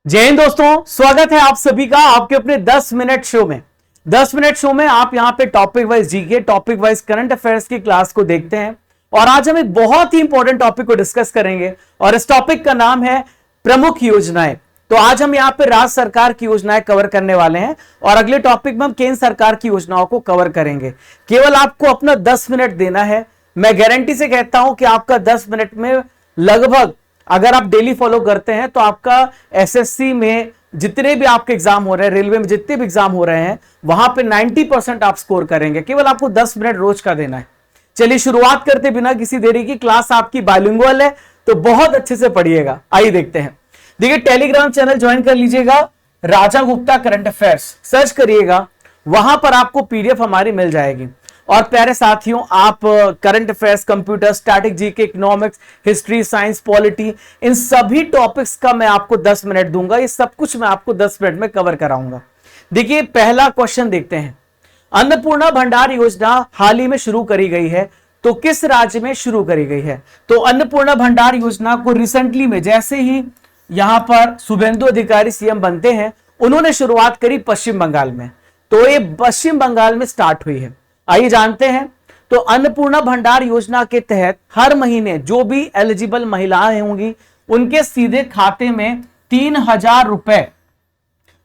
जय हिंद दोस्तों, स्वागत है आप सभी का आपके अपने 10 मिनट शो में। 10 मिनट शो में आप यहां पे topic wise GK, topic wise current affairs की क्लास को देखते हैं और आज हम एक बहुत ही इंपॉर्टेंट टॉपिक को डिस्कस करेंगे और इस टॉपिक का नाम है प्रमुख योजनाएं। तो आज हम यहां पे राज्य सरकार की योजनाएं कवर करने वाले हैं और अगले टॉपिक में हम केंद्र सरकार की योजनाओं को कवर करेंगे। केवल आपको अपना 10 मिनट देना है। मैं गारंटी से कहता हूं कि आपका 10 मिनट में लगभग, अगर आप डेली फॉलो करते हैं तो आपका एसएससी में जितने भी आपके एग्जाम हो रहे हैं, रेलवे में जितने भी एग्जाम हो रहे हैं, वहां पे 90% आप स्कोर करेंगे। केवल आपको 10 मिनट रोज का देना है। चलिए शुरुआत करते बिना किसी देरी की। क्लास आपकी बाइलिंगुअल है तो बहुत अच्छे से पढ़िएगा। आइए देखते हैं। देखिए, टेलीग्राम चैनल ज्वाइन कर लीजिएगा, राजा गुप्ता करंट अफेयर्स सर्च करिएगा, वहां पर आपको पीडीएफ हमारी मिल जाएगी। और प्यारे साथियों, आप current affairs, computer, static GK, economics, history, science, polity, इन सभी टॉपिक्स का मैं आपको 10 मिनट दूंगा। ये सब कुछ मैं आपको 10 मिनट में कवर कराऊंगा। देखिए, पहला क्वेश्चन देखते हैं। अन्नपूर्णा भंडार योजना हाल ही में शुरू करी गई है, तो किस राज्य में शुरू करी गई है? तो अन्नपूर्णा भंडार योजना को रिसेंटली में, जैसे ही यहां पर शुभेंदु अधिकारी सीएम बनते हैं, उन्होंने शुरुआत करी पश्चिम बंगाल में। तो ये पश्चिम बंगाल में स्टार्ट हुई है। आइए जानते हैं। तो अन्नपूर्णा भंडार योजना के तहत हर महीने जो भी एलिजिबल महिलाएं होंगी, उनके सीधे खाते में 3,000 रुपए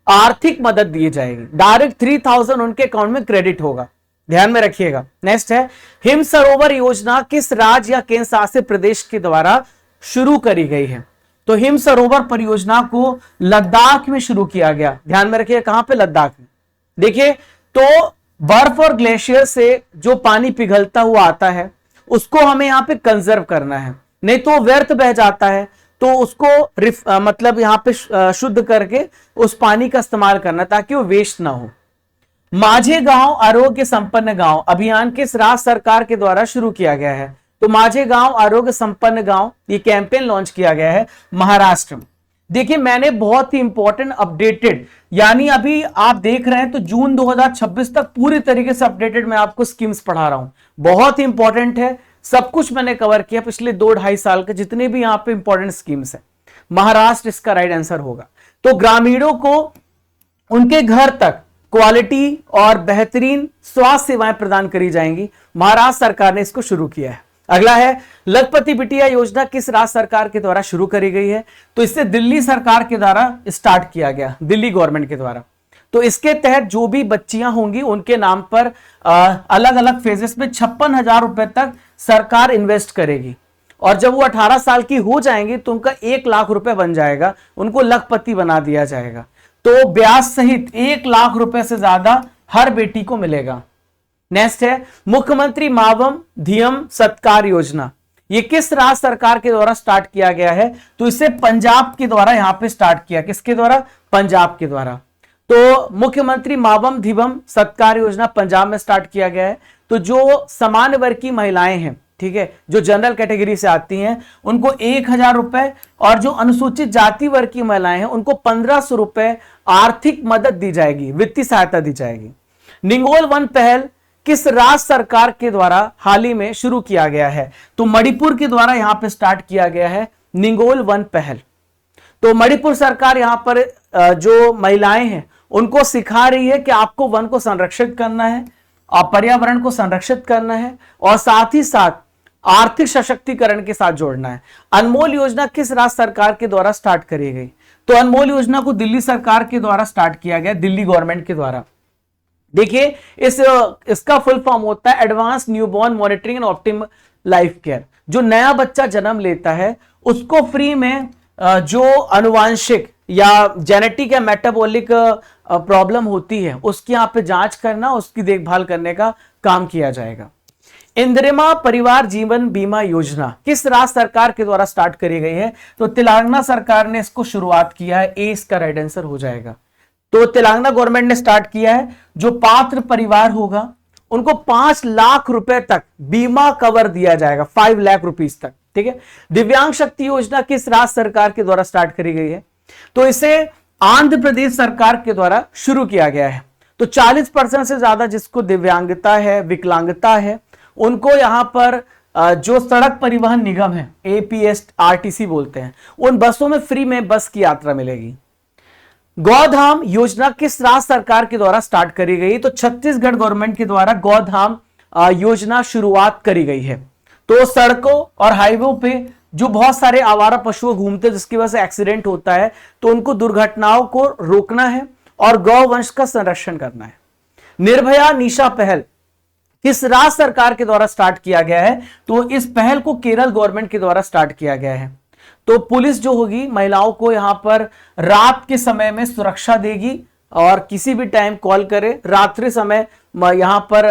आर्थिक मदद दी जाएगी। डायरेक्ट 3,000 उनके अकाउंट में क्रेडिट होगा, ध्यान में रखिएगा। नेक्स्ट है, हिम सरोवर योजना किस राज्य या केंद्र शासित प्रदेश के द्वारा शुरू करी गई है? तो हिम सरोवर परियोजना को लद्दाख में शुरू किया गया। ध्यान में रखिएगा, कहां पे? लद्दाख में। देखिए, तो बर्फ और ग्लेशियर से जो पानी पिघलता हुआ आता है, उसको हमें यहां पे कंजर्व करना है, नहीं तो व्यर्थ बह जाता है। तो उसको मतलब यहां पे शुद्ध करके उस पानी का इस्तेमाल करना, ताकि वो वेस्ट ना हो। माझे गांव आरोग्य संपन्न गांव अभियान किस राज्य सरकार के द्वारा शुरू किया गया है? तो माझे गांव आरोग्य संपन्न गांव, ये कैंपेन लॉन्च किया गया है महाराष्ट्र में। देखिए, मैंने बहुत ही इंपॉर्टेंट अपडेटेड, यानी अभी आप देख रहे हैं तो जून 2026 तक पूरी तरीके से अपडेटेड मैं आपको स्कीम्स पढ़ा रहा हूं। बहुत ही इंपॉर्टेंट है, सब कुछ मैंने कवर किया पिछले 2-2.5 साल के जितने भी यहां पे इंपॉर्टेंट स्कीम्स है। महाराष्ट्र इसका राइट आंसर होगा। तो ग्रामीणों को उनके घर तक क्वालिटी और बेहतरीन स्वास्थ्य सेवाएं प्रदान करी जाएंगी। महाराष्ट्र सरकार ने इसको शुरू किया है। अगला है, लखपति बिटिया योजना किस राज्य सरकार के द्वारा शुरू करी गई है? तो इससे दिल्ली सरकार के द्वारा स्टार्ट किया गया, दिल्ली गवर्नमेंट के द्वारा। तो इसके तहत जो भी बच्चियां होंगी उनके नाम पर अलग अलग फेजेस में 56,000 रुपए तक सरकार इन्वेस्ट करेगी। और जब वो 18 साल की हो जाएंगी तो उनका 1 लाख रुपए बन जाएगा, उनको लखपति बना दिया जाएगा। तो ब्याज सहित 1 लाख रुपए से ज्यादा हर बेटी को मिलेगा। नेक्स्ट है, मुख्यमंत्री मावम धियम सत्कार योजना, ये किस राज्य सरकार के द्वारा स्टार्ट किया गया है? तो इसे पंजाब के द्वारा यहां पे स्टार्ट किया। किसके द्वारा? पंजाब के द्वारा। तो मुख्यमंत्री मावम धिवम सत्कार योजना पंजाब में स्टार्ट किया गया है। तो जो सामान्य वर्ग की महिलाएं हैं, ठीक है, जो जनरल कैटेगरी से आती हैं, उनको 1,000 रुपए, और जो अनुसूचित जाति वर्ग की महिलाएं हैं उनको 1,500 रुपए आर्थिक मदद दी जाएगी, वित्तीय सहायता दी जाएगी। निंगोल वन पहल किस राज्य सरकार के द्वारा हाल ही में शुरू किया गया है? तो मणिपुर के द्वारा यहां पे स्टार्ट किया गया है निंगोल वन पहल। तो मणिपुर सरकार यहां पर जो महिलाएं हैं उनको सिखा रही है कि आपको वन को संरक्षित करना है, आप पर्यावरण को संरक्षित करना है और साथ ही साथ आर्थिक सशक्तिकरण के साथ जोड़ना है। अनमोल योजना किस राज्य सरकार के द्वारा स्टार्ट करी गई? तो अनमोल योजना को दिल्ली सरकार के द्वारा स्टार्ट किया गया, दिल्ली गवर्नमेंट के द्वारा। देखिए, इसका फुल फॉर्म होता है advance newborn monitoring and optimal life care. जो नया बच्चा जन्म लेता है उसको फ्री में जो अनुवांशिक या जेनेटिक या मेटाबॉलिक प्रॉब्लम होती है उसकी यहाँ पे जांच करना, उसकी देखभाल करने का काम किया जाएगा। इंदिरा परिवार जीवन बीमा योजना किस राज्य सरकार के द्वारा स्टार्ट करी गई है? तो तेलंगाना सरकार ने इसको शुरुआत किया है। ए इसका राइट आंसर हो जाएगा। तो तेलंगाना गवर्नमेंट ने स्टार्ट किया है। जो पात्र परिवार होगा उनको 5 लाख रुपए तक बीमा कवर दिया जाएगा, 5 लाख रुपीस तक, ठीक है। दिव्यांग शक्ति योजना किस राज्य सरकार के द्वारा स्टार्ट करी गई है? तो इसे आंध्र प्रदेश सरकार के द्वारा शुरू किया गया है। तो 40% से ज्यादा जिसको दिव्यांगता है, विकलांगता है, उनको यहां पर जो सड़क परिवहन निगम है, एपीएस आरटीसी बोलते हैं, उन बसों में फ्री में बस की यात्रा मिलेगी। गौधाम योजना किस राज्य सरकार के द्वारा स्टार्ट करी गई? तो छत्तीसगढ़ गवर्नमेंट के द्वारा गौधाम योजना शुरुआत करी गई है। तो सड़कों और हाईवे पे जो बहुत सारे आवारा पशु घूमते हैं जिसकी वजह से एक्सीडेंट होता है, तो उनको दुर्घटनाओं को रोकना है और गौवंश का संरक्षण करना है। निर्भया निशा पहल किस राज्य सरकार के द्वारा स्टार्ट किया गया है? तो इस पहल को केरल गवर्नमेंट के द्वारा स्टार्ट किया गया है। तो पुलिस जो होगी महिलाओं को यहां पर रात के समय में सुरक्षा देगी और किसी भी टाइम कॉल करे, रात्रि समय यहां पर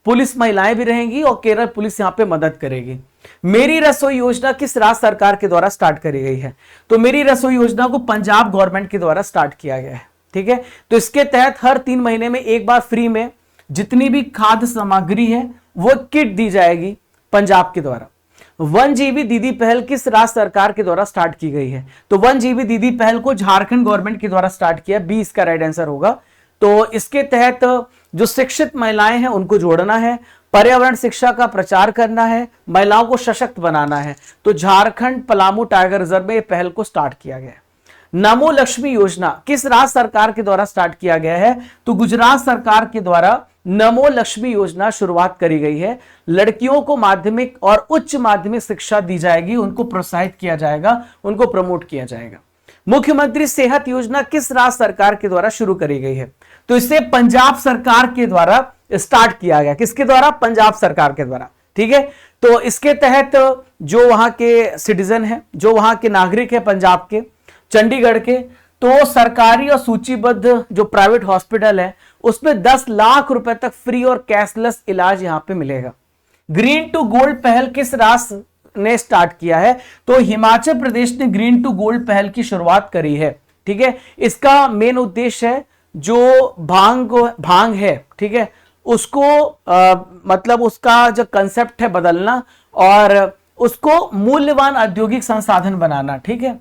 पुलिस महिलाएं भी रहेंगी और केरल पुलिस यहां पे मदद करेगी। मेरी रसोई योजना किस राज्य सरकार के द्वारा स्टार्ट करी गई है? तो मेरी रसोई योजना को पंजाब गवर्नमेंट के द्वारा स्टार्ट किया गया है। ठीक है, तो इसके तहत हर 3 महीने में एक बार फ्री में जितनी भी खाद्य सामग्री है वो किट दी जाएगी पंजाब के द्वारा। 1 GB दीदी पहल किस राज्य सरकार के द्वारा स्टार्ट की गई है? तो 1 GB दीदी पहल को झारखंड गवर्नमेंट के द्वारा स्टार्ट किया। 20 का राइट आंसर होगा। तो इसके तहत जो शिक्षित महिलाएं हैं उनको जोड़ना है, पर्यावरण शिक्षा का प्रचार करना है, महिलाओं को सशक्त बनाना है। तो झारखंड पलामू टाइगर रिजर्व में पहल को स्टार्ट किया गया है। नमो लक्ष्मी योजना किस राज्य सरकार के द्वारा स्टार्ट किया गया है? तो गुजरात सरकार के द्वारा नमो लक्ष्मी योजना शुरुआत करी गई है। लड़कियों को माध्यमिक और उच्च माध्यमिक शिक्षा दी जाएगी, उनको प्रोत्साहित किया जाएगा, उनको प्रमोट किया जाएगा। मुख्यमंत्री सेहत योजना किस राज्य सरकार के द्वारा शुरू करी गई है? तो इसे पंजाब सरकार के द्वारा स्टार्ट किया गया। किसके द्वारा? पंजाब सरकार के द्वारा। ठीक है, तो इसके तहत जो वहां के सिटीजन है, जो वहां के नागरिक है पंजाब के, चंडीगढ़ के, तो सरकारी और सूचीबद्ध जो प्राइवेट हॉस्पिटल है उसमें 10 लाख रुपए तक फ्री और कैशलेस इलाज यहां पे मिलेगा। ग्रीन टू गोल्ड पहल किस राज्य ने स्टार्ट किया है? तो हिमाचल प्रदेश ने ग्रीन टू गोल्ड पहल की शुरुआत करी है। ठीक है, इसका मेन उद्देश्य है जो भांग है, ठीक है, उसको मतलब उसका जो कंसेप्ट है बदलना और उसको मूल्यवान औद्योगिक संसाधन बनाना। ठीक है,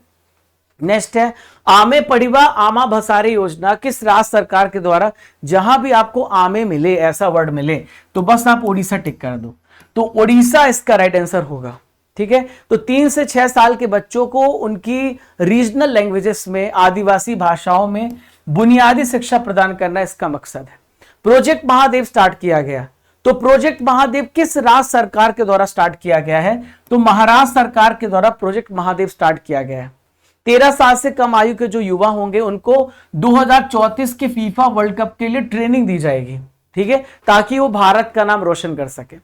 नेक्स्ट है आमे पड़िवा आमा भसारे योजना किस राज्य सरकार के द्वारा? जहां भी आपको आमे मिले, ऐसा वर्ड मिले, तो बस आप ओडिशा टिक कर दो। तो ओडिशा इसका राइट आंसर होगा। ठीक है, तो 3 से 6 साल के बच्चों को उनकी रीजनल लैंग्वेजेस में, आदिवासी भाषाओं में बुनियादी शिक्षा प्रदान करना इसका मकसद है। प्रोजेक्ट महादेव स्टार्ट किया गया। तो प्रोजेक्ट महादेव किस राज्य सरकार के द्वारा स्टार्ट किया गया है? तो महाराष्ट्र सरकार के द्वारा प्रोजेक्ट महादेव स्टार्ट किया गया है। 13 साल से कम आयु के जो युवा होंगे उनको 2034 के फीफा वर्ल्ड कप के लिए ट्रेनिंग दी जाएगी। ठीक है, ताकि वो भारत का नाम रोशन कर सके।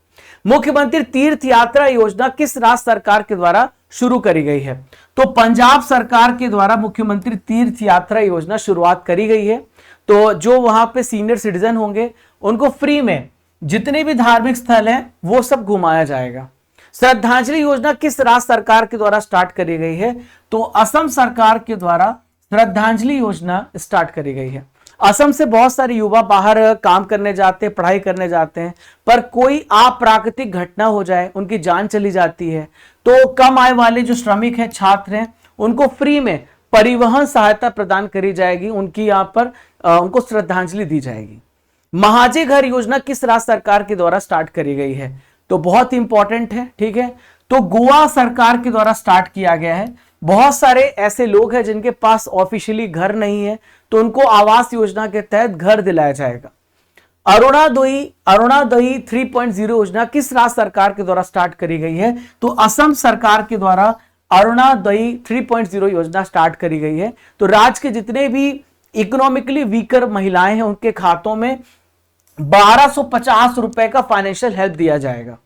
मुख्यमंत्री तीर्थ यात्रा योजना किस राज्य सरकार के द्वारा शुरू करी गई है? तो पंजाब सरकार के द्वारा मुख्यमंत्री तीर्थ यात्रा योजना शुरुआत करी गई है। तो जो वहां पे सीनियर सिटीजन होंगे उनको फ्री में जितने भी धार्मिक स्थल हैं वो सब घुमाया जाएगा। श्रद्धांजलि योजना किस राज्य सरकार के द्वारा स्टार्ट करी गई है? तो असम सरकार के द्वारा श्रद्धांजलि योजना स्टार्ट करी गई है। असम से बहुत सारे युवा बाहर काम करने जाते हैं, पढ़ाई करने जाते हैं, पर कोई अप्राकृतिक घटना हो जाए, उनकी जान चली जाती है, तो कम आय वाले जो श्रमिक हैं, छात्र हैं, उनको फ्री में परिवहन सहायता प्रदान करी जाएगी। उनकी यहाँ पर उनको श्रद्धांजलि दी जाएगी। महाजे घर योजना किस राज्य सरकार के द्वारा स्टार्ट करी गई है? तो बहुत इंपॉर्टेंट है। ठीक है, तो गोवा सरकार के द्वारा स्टार्ट किया गया है। बहुत सारे ऐसे लोग हैं जिनके पास ऑफिशियली घर नहीं है, तो उनको आवास योजना के तहत घर दिलाया जाएगा। अरुणादयी 3.0 योजना किस राज्य सरकार के द्वारा स्टार्ट करी गई है? तो असम सरकार के द्वारा अरुणादयी 3.0 योजना स्टार्ट करी गई है। तो राज्य के जितने भी इकोनॉमिकली वीकर महिलाएं हैं उनके खातों में 1250 रुपए का फाइनेंशियल हेल्प दिया जाएगा।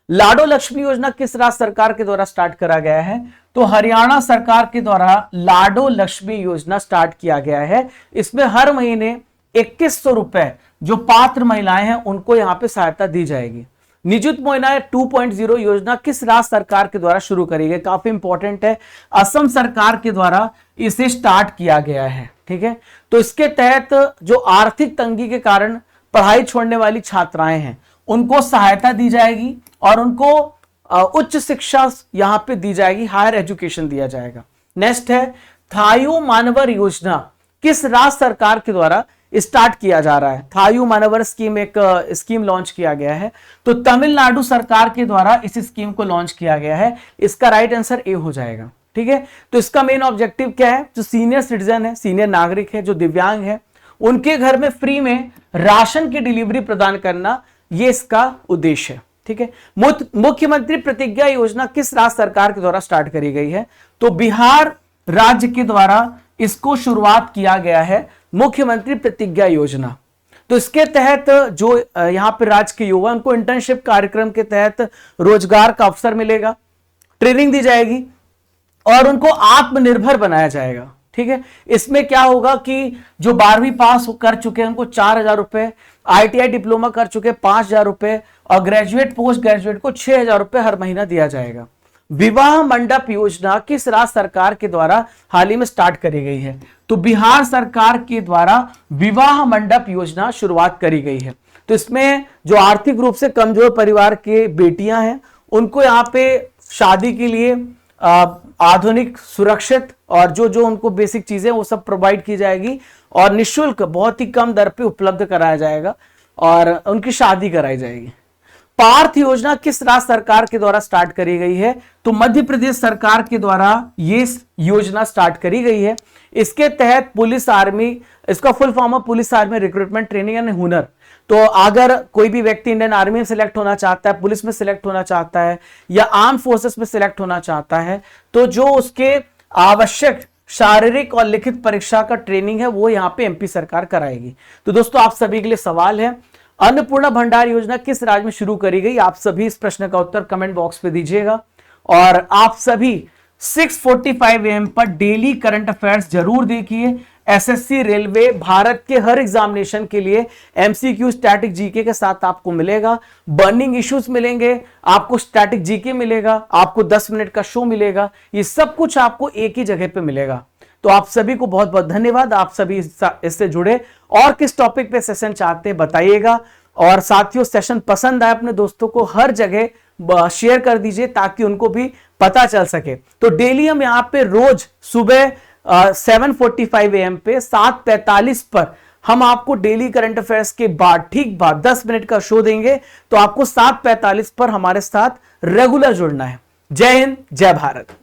लाडो लक्ष्मी योजना किस राज्य सरकार के द्वारा स्टार्ट करा गया है? तो हरियाणा सरकार के द्वारा लाडो लक्ष्मी योजना स्टार्ट किया गया है। इसमें हर महीने 2100 रुपए जो पात्र महिलाएं हैं उनको यहां पे सहायता दी जाएगी। निजुत मोइना 2.0 योजना किस राज्य सरकार के द्वारा शुरू करी गई? काफी इंपॉर्टेंट है। असम सरकार के द्वारा इसे स्टार्ट किया गया है। ठीक है, तो इसके तहत जो आर्थिक तंगी के कारण पढ़ाई छोड़ने वाली छात्राएं हैं उनको सहायता दी जाएगी और उनको उच्च शिक्षा यहां पे दी जाएगी, हायर एजुकेशन दिया जाएगा। नेक्स्ट है थायू मानवर योजना किस राज्य सरकार के द्वारा स्टार्ट किया जा रहा है? थायू मानवर स्कीम एक स्कीम लॉन्च किया गया है। तो तमिलनाडु सरकार के द्वारा इस स्कीम को लॉन्च किया गया है। इसका राइट आंसर ए हो जाएगा। ठीक है। तो इसका मेन ऑब्जेक्टिव क्या है, जो सीनियर सिटीजन है, सीनियर नागरिक है, जो दिव्यांग है, उनके घर में फ्री में राशन की डिलीवरी प्रदान करना, यह इसका उद्देश्य है। ठीक है। मुख्यमंत्री प्रतिज्ञा योजना किस राज्य सरकार के द्वारा स्टार्ट करी गई है, तो बिहार राज्य के द्वारा इसको शुरुआत किया गया है, मुख्यमंत्री प्रतिज्ञा योजना। तो इसके तहत जो यहां पर राज्य के युवा, उनको इंटर्नशिप कार्यक्रम के तहत रोजगार का अवसर मिलेगा, ट्रेनिंग दी जाएगी और उनको आत्मनिर्भर बनाया जाएगा। ठीक है। इसमें क्या होगा कि जो 12वीं पास कर चुके हैं उनको 4,000 रुपए, ITI डिप्लोमा कर चुके 5,000 रुपए और ग्रेजुएट पोस्ट ग्रेजुएट को 6,000 रुपए हर महीना दिया जाएगा। विवाह मंडप योजना किस राज्य सरकार के द्वारा हाल ही में स्टार्ट करी गई है, तो बिहार सरकार के द्वारा विवाह मंडप योजना शुरुआत करी गई है। तो इसमें जो आर्थिक रूप से कमजोर परिवार के बेटियां हैं, उनको यहाँ पे शादी के लिए आधुनिक, सुरक्षित और जो जो उनको बेसिक चीजें वो सब प्रोवाइड की जाएगी और निःशुल्क बहुत ही कम दर पे उपलब्ध कराया जाएगा और उनकी शादी कराई जाएगी। पार्थ योजना किस राज्य सरकार के द्वारा स्टार्ट करी गई है, तो मध्य प्रदेश सरकार के द्वारा ये योजना स्टार्ट करी गई है। इसके तहत पुलिस आर्मी, इसका फुल फॉर्म है police army recruitment training and हुनर। तो अगर कोई भी व्यक्ति इंडियन आर्मी में सिलेक्ट होना चाहता है, पुलिस में सिलेक्ट होना चाहता है या आर्म फोर्सेस में सिलेक्ट होना चाहता है, तो जो उसके आवश्यक शारीरिक और लिखित परीक्षा का ट्रेनिंग है वो यहाँ पे MP सरकार कराएगी। तो दोस्तों आप सभी के लिए सवाल है, अन्नपूर्णा भंडार योजना किस राज्य में शुरू करी गई? आप सभी इस प्रश्न का उत्तर कमेंट बॉक्स पे दीजिएगा और आप सभी 6:45 AM पर डेली करंट अफेयर्स जरूर देखिए। SSC, रेलवे, भारत के हर एग्जामिनेशन के लिए MCQ स्टैटिक जीके के साथ आपको मिलेगा, बर्निंग इश्यूज मिलेंगे, आपको स्टैटिक जीके मिलेगा, आपको 10 मिनट का शो मिलेगा, ये सब कुछ आपको एक ही जगह पे मिलेगा। तो आप सभी को बहुत बहुत धन्यवाद। आप सभी इससे जुड़े और किस टॉपिक पे सेशन चाहते हैं बताइएगा और साथियों सेशन पसंद आए अपने दोस्तों को हर जगह शेयर कर दीजिए ताकि उनको भी पता चल सके। तो डेली हम यहाँ पे रोज सुबह 7:45 AM पे 7:45 पर हम आपको डेली करंट अफेयर्स के बाद ठीक बाद 10 मिनट का शो देंगे। तो आपको 7:45 पर हमारे साथ रेगुलर जुड़ना है। जय हिंद, जय भारत।